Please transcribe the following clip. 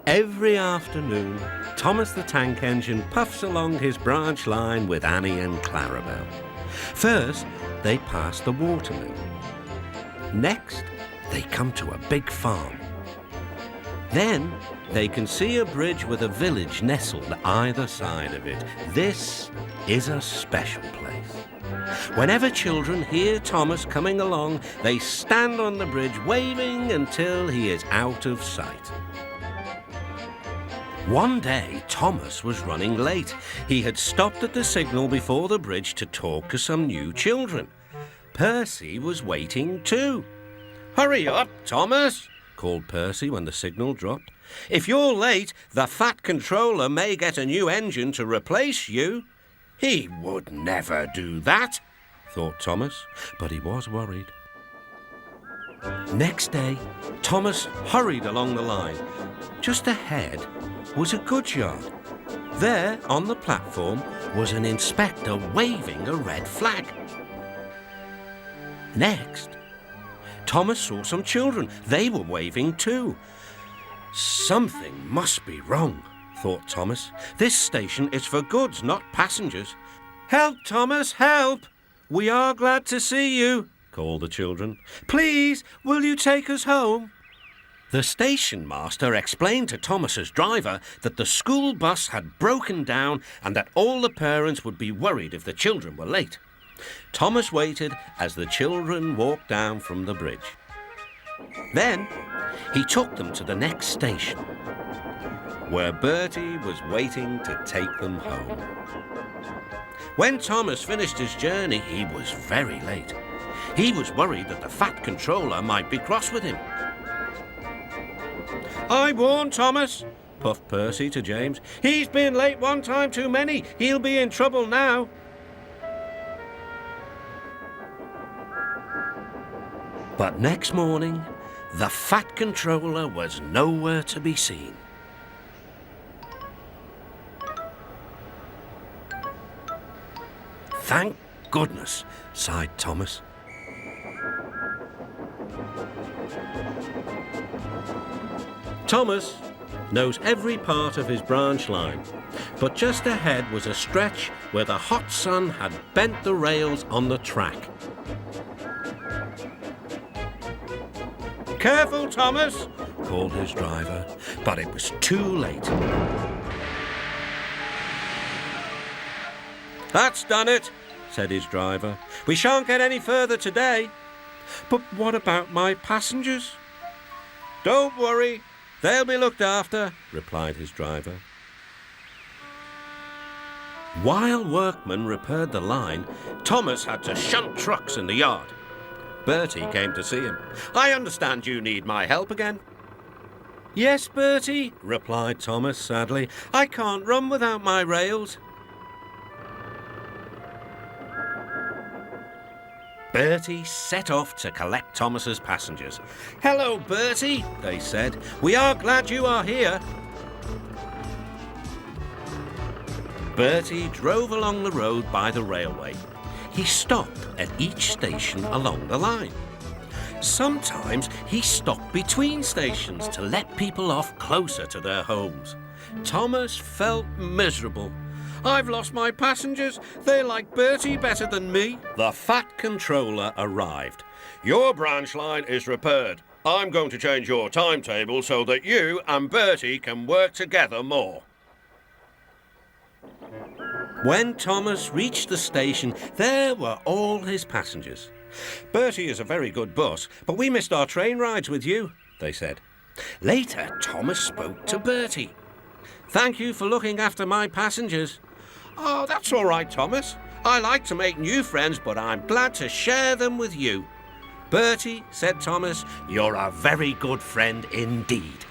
Every afternoon, Thomas the Tank Engine puffs along his branch line with Annie and Clarabel. First, they pass the watermill. Next, they come to a big farm. Then, they can see a bridge with a village nestled either side of it. This is a special place. Whenever children hear Thomas coming along, they stand on the bridge waving until he is out of sight. One day, Thomas was running late. He had stopped at the signal before the bridge to talk to some new children. Percy was waiting too. "Hurry up, Thomas," called Percy when the signal dropped. "If you're late, the Fat Controller may get a new engine to replace you." He would never do that, thought Thomas, but he was worried. Next day, Thomas hurried along the line. Just ahead was a goods yard. There, on the platform, was an inspector waving a red flag. Next, Thomas saw some children. They were waving too. Something must be wrong, thought Thomas. This station is for goods, not passengers. "Help, Thomas, help! We are glad to see you," called the children. "Please, will you take us home?" The station master explained to Thomas's driver that the school bus had broken down and that all the parents would be worried if the children were late. Thomas waited as the children walked down from the bridge. Then he took them to the next station, where Bertie was waiting to take them home. When Thomas finished his journey, he was very late. He was worried that the Fat Controller might be cross with him. "I warned Thomas," puffed Percy to James. "He's been late one time too many. He'll be in trouble now." But next morning, the Fat Controller was nowhere to be seen. "Thank goodness," sighed Thomas. Thomas knows every part of his branch line, but just ahead was a stretch where the hot sun had bent the rails on the track. "Careful, Thomas," called his driver, but it was too late. "That's done it," said his driver. "We shan't get any further today." "But what about my passengers?" "Don't worry. They'll be looked after," replied his driver. While workmen repaired the line, Thomas had to shunt trucks in the yard. Bertie came to see him. "I understand you need my help again." "Yes, Bertie," replied Thomas sadly. "I can't run without my rails." Bertie set off to collect Thomas's passengers. "Hello, Bertie," they said. "We are glad you are here." Bertie drove along the road by the railway. He stopped at each station along the line. Sometimes he stopped between stations to let people off closer to their homes. Thomas felt miserable. "I've lost my passengers. They like Bertie better than me." The Fat Controller arrived. "Your branch line is repaired. I'm going to change your timetable so that you and Bertie can work together more." When Thomas reached the station, there were all his passengers. "Bertie is a very good bus, but we missed our train rides with you," they said. Later, Thomas spoke to Bertie. "Thank you for looking after my passengers." "Oh, that's all right, Thomas. I like to make new friends, but I'm glad to share them with you." "Bertie," said Thomas, "you're a very good friend indeed."